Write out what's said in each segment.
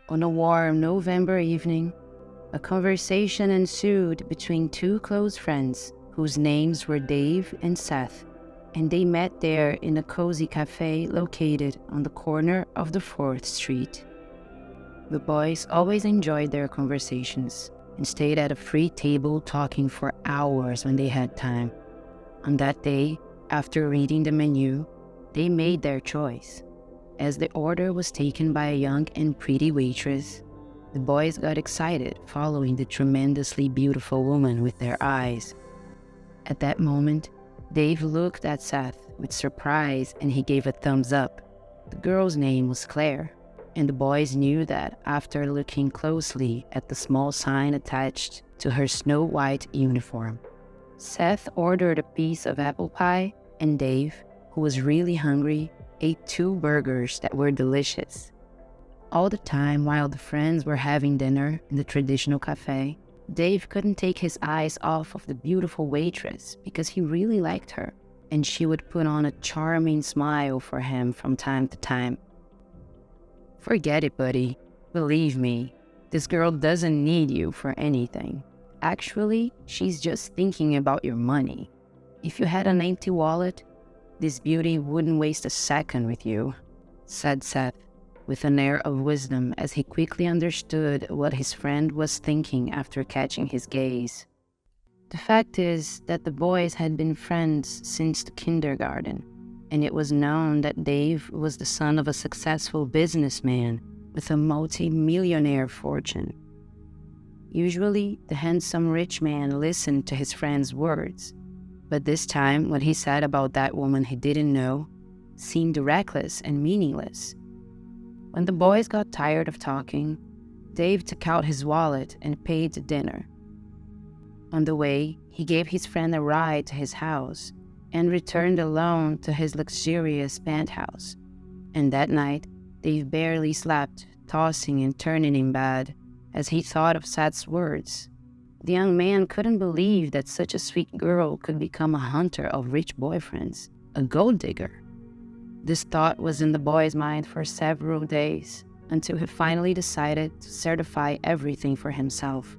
On a warm November evening, a conversation ensued between two close friends whose names were Dave and Seth, and they met there in a cozy cafe located on the corner of the 4th Street. The boys always enjoyed their conversations and stayed at a free table talking for hours when they had time. On that day, after reading the menu, they made their choice. As the order was taken by a young and pretty waitress, the boys got excited following the tremendously beautiful woman with their eyes. At that moment, Dave looked at Seth with surprise and he gave a thumbs up. The girl's name was Claire, and the boys knew that after looking closely at the small sign attached to her snow-white uniform. Seth ordered a piece of apple pie, and Dave, who was really hungry, ate 2 burgers that were delicious. All the time while the friends were having dinner in the traditional cafe, Dave couldn't take his eyes off of the beautiful waitress because he really liked her, and she would put on a charming smile for him from time to time. "Forget it, buddy. Believe me, this girl doesn't need you for anything. Actually, she's just thinking about your money. If you had an empty wallet, this beauty wouldn't waste a second with you," said Seth, with an air of wisdom as he quickly understood what his friend was thinking after catching his gaze. The fact is that the boys had been friends since the kindergarten, and it was known that Dave was the son of a successful businessman with a multi-millionaire fortune. Usually, the handsome rich man listened to his friend's words, but this time what he said about that woman he didn't know seemed reckless and meaningless. When the boys got tired of talking, Dave took out his wallet and paid the dinner. On the way, he gave his friend a ride to his house and returned alone to his luxurious penthouse. And that night, Dave barely slept, tossing and turning in bed as he thought of Seth's words. The young man couldn't believe that such a sweet girl could become a hunter of rich boyfriends, a gold digger. This thought was in the boy's mind for several days, until he finally decided to certify everything for himself.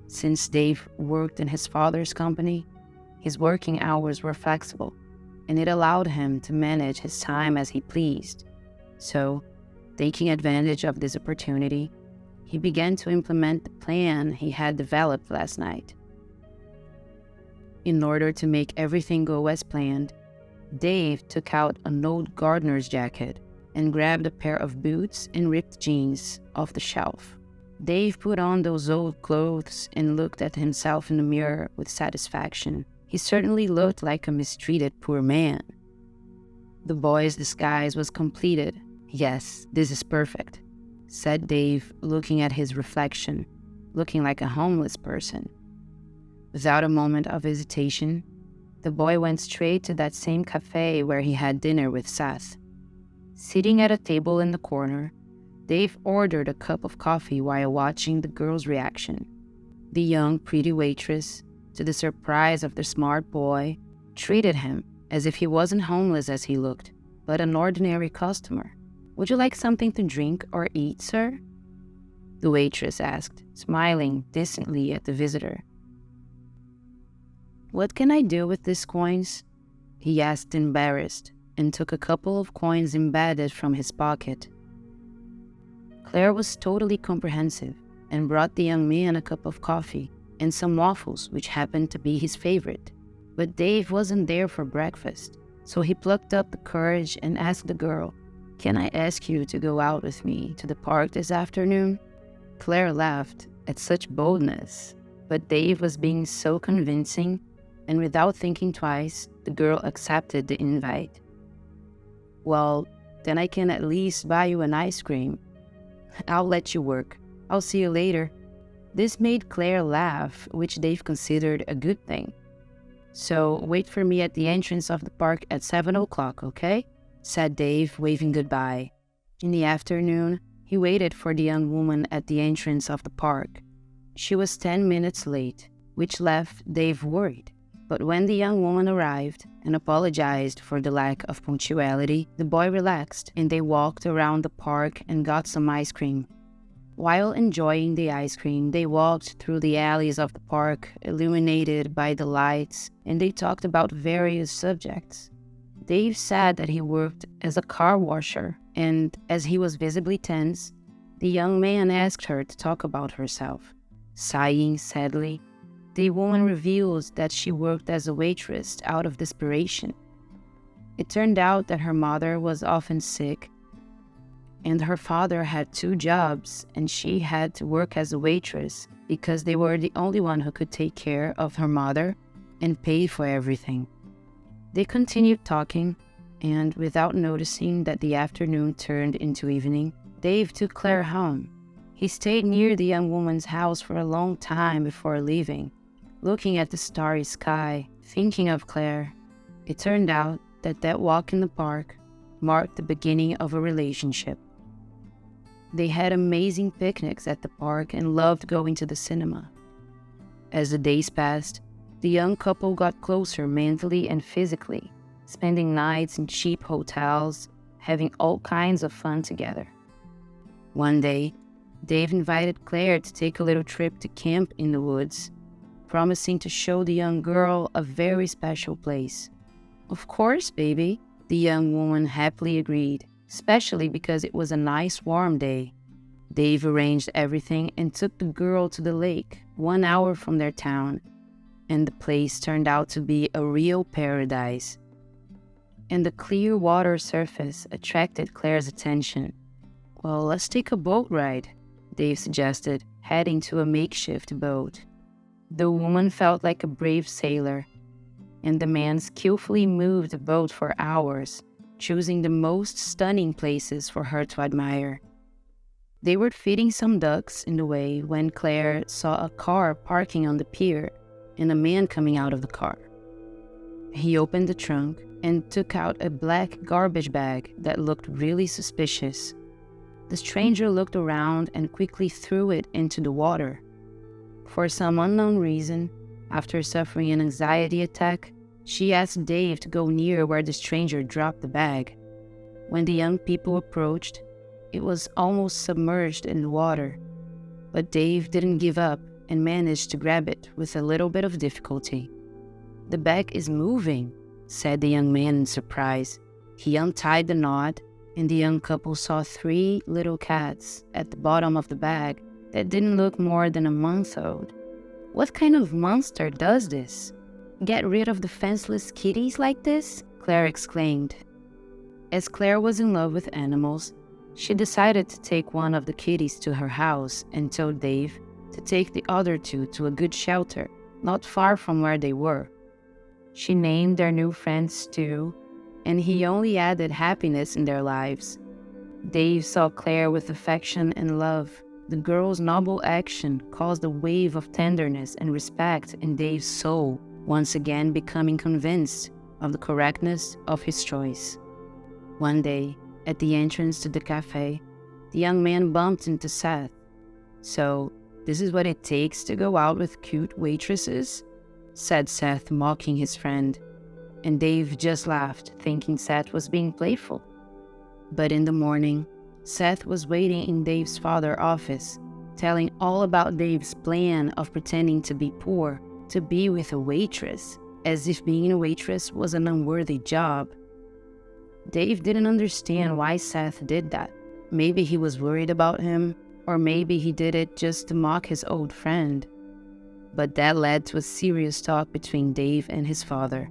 Since Dave worked in his father's company, his working hours were flexible, and it allowed him to manage his time as he pleased. So, taking advantage of this opportunity, he began to implement the plan he had developed last night. In order to make everything go as planned, Dave took out an old gardener's jacket and grabbed a pair of boots and ripped jeans off the shelf. Dave put on those old clothes and looked at himself in the mirror with satisfaction. He certainly looked like a mistreated poor man. The boy's disguise was completed. "Yes, this is perfect," said Dave, looking at his reflection, looking like a homeless person. Without a moment of hesitation, the boy went straight to that same cafe where he had dinner with Seth. Sitting at a table in the corner, Dave ordered a cup of coffee while watching the girl's reaction. The young, pretty waitress, to the surprise of the smart boy, treated him as if he wasn't homeless as he looked, but an ordinary customer. "Would you like something to drink or eat, sir?" the waitress asked, smiling distantly at the visitor. "What can I do with these coins?" he asked, embarrassed, and took a couple of coins embedded from his pocket. Claire was totally comprehensive and brought the young man a cup of coffee and some waffles, which happened to be his favorite. But Dave wasn't there for breakfast, so he plucked up the courage and asked the girl, "Can I ask you to go out with me to the park this afternoon?" Claire laughed at such boldness, but Dave was being so convincing, and without thinking twice, the girl accepted the invite. "Well, then I can at least buy you an ice cream. I'll let you work. I'll see you later." This made Claire laugh, which Dave considered a good thing. "So wait for me at the entrance of the park at 7 o'clock, okay?" said Dave, waving goodbye. In the afternoon, he waited for the young woman at the entrance of the park. She was 10 minutes late, which left Dave worried. But when the young woman arrived and apologized for the lack of punctuality, the boy relaxed and they walked around the park and got some ice cream. While enjoying the ice cream, they walked through the alleys of the park, illuminated by the lights, and they talked about various subjects. Dave said that he worked as a car washer, and as he was visibly tense, the young man asked her to talk about herself. Sighing sadly, the woman reveals that she worked as a waitress out of desperation. It turned out that her mother was often sick, and her father had 2 jobs, and she had to work as a waitress because they were the only one who could take care of her mother and pay for everything. They continued talking, and without noticing that the afternoon turned into evening, Dave took Claire home. He stayed near the young woman's house for a long time before leaving, looking at the starry sky, thinking of Claire. It turned out that walk in the park marked the beginning of a relationship. They had amazing picnics at the park and loved going to the cinema. As the days passed, the young couple got closer mentally and physically, spending nights in cheap hotels, having all kinds of fun together. One day, Dave invited Claire to take a little trip to camp in the woods, promising to show the young girl a very special place. "Of course, baby," the young woman happily agreed, especially because it was a nice warm day. Dave arranged everything and took the girl to the lake, 1 hour from their town, and the place turned out to be a real paradise. And the clear water surface attracted Claire's attention. "Well, let's take a boat ride," Dave suggested, heading to a makeshift boat. The woman felt like a brave sailor, and the man skillfully moved the boat for hours, choosing the most stunning places for her to admire. They were feeding some ducks in the way when Claire saw a car parking on the pier and a man coming out of the car. He opened the trunk and took out a black garbage bag that looked really suspicious. The stranger looked around and quickly threw it into the water. For some unknown reason, after suffering an anxiety attack, she asked Dave to go near where the stranger dropped the bag. When the young people approached, it was almost submerged in the water. But Dave didn't give up and managed to grab it with a little bit of difficulty. "The bag is moving," said the young man in surprise. He untied the knot, and the young couple saw 3 little cats at the bottom of the bag that didn't look more than a month old. "What kind of monster does this? Get rid of the fenceless kitties like this?" Claire exclaimed. As Claire was in love with animals, she decided to take one of the kitties to her house and told Dave to take the other 2 to a good shelter, not far from where they were. She named their new friend Stu, and he only added happiness in their lives. Dave saw Claire with affection and love. The girl's noble action caused a wave of tenderness and respect in Dave's soul, once again becoming convinced of the correctness of his choice. One day, at the entrance to the cafe, the young man bumped into Seth. "So, this is what it takes to go out with cute waitresses?" said Seth, mocking his friend. And Dave just laughed, thinking Seth was being playful. But in the morning, Seth was waiting in Dave's father's office, telling all about Dave's plan of pretending to be poor, to be with a waitress, as if being a waitress was an unworthy job. Dave didn't understand why Seth did that. Maybe he was worried about him, or maybe he did it just to mock his old friend. But that led to a serious talk between Dave and his father.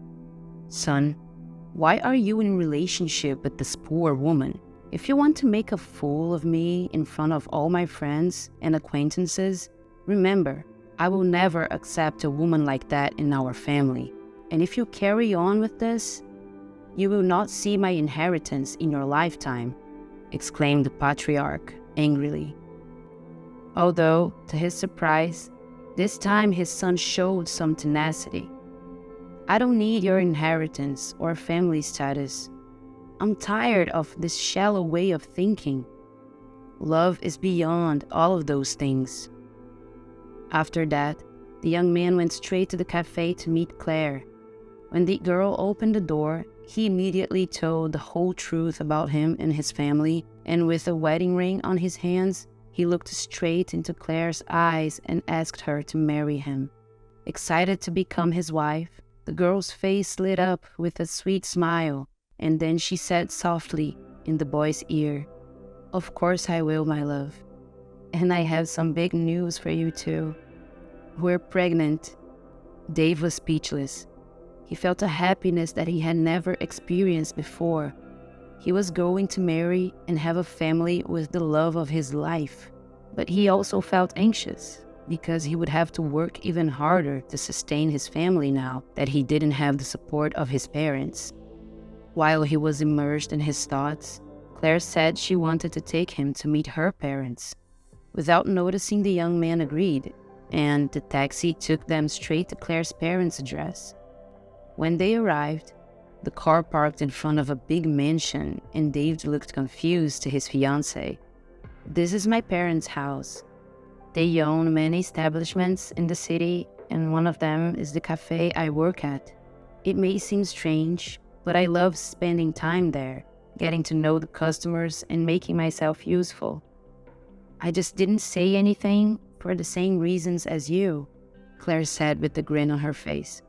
"Son, why are you in a relationship with this poor woman? If you want to make a fool of me in front of all my friends and acquaintances, remember, I will never accept a woman like that in our family. And if you carry on with this, you will not see my inheritance in your lifetime," exclaimed the patriarch angrily. Although, to his surprise, this time his son showed some tenacity. "I don't need your inheritance or family status. I'm tired of this shallow way of thinking. Love is beyond all of those things." After that, the young man went straight to the cafe to meet Claire. When the girl opened the door, he immediately told the whole truth about him and his family, and with a wedding ring on his hands, He looked straight into Claire's eyes and asked her to marry him. Excited to become his wife, the girl's face lit up with a sweet smile, and then she said softly in the boy's ear, "Of course I will, my love. And I have some big news for you too. We're pregnant." Dave was speechless. He felt a happiness that he had never experienced before. He was going to marry and have a family with the love of his life. But he also felt anxious because he would have to work even harder to sustain his family now that he didn't have the support of his parents. While he was immersed in his thoughts, Claire said she wanted to take him to meet her parents. Without noticing, the young man agreed, and the taxi took them straight to Claire's parents' address. When they arrived, the car parked in front of a big mansion, and Dave looked confused to his fiancée. "This is my parents' house. They own many establishments in the city, and one of them is the cafe I work at. It may seem strange, but I love spending time there, getting to know the customers and making myself useful. I just didn't say anything for the same reasons as you," Claire said with a grin on her face.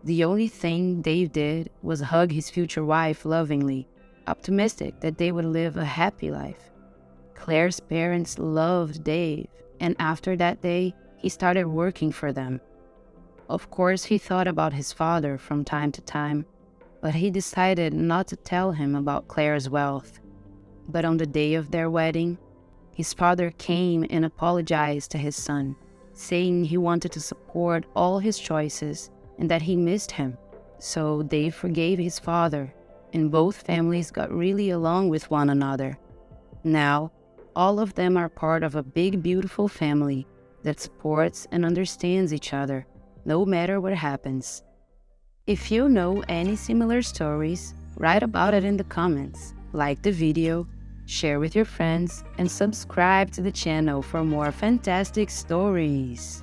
The only thing Dave did was hug his future wife lovingly, optimistic that they would live a happy life. Claire's parents loved Dave, and after that day, he started working for them. Of course, he thought about his father from time to time, but he decided not to tell him about Claire's wealth. But on the day of their wedding, his father came and apologized to his son, saying he wanted to support all his choices and that he missed him. So Dave forgave his father, and both families got really along with one another. Now, all of them are part of a big, beautiful family that supports and understands each other, no matter what happens. If you know any similar stories, write about it in the comments, like the video, share with your friends, and subscribe to the channel for more fantastic stories.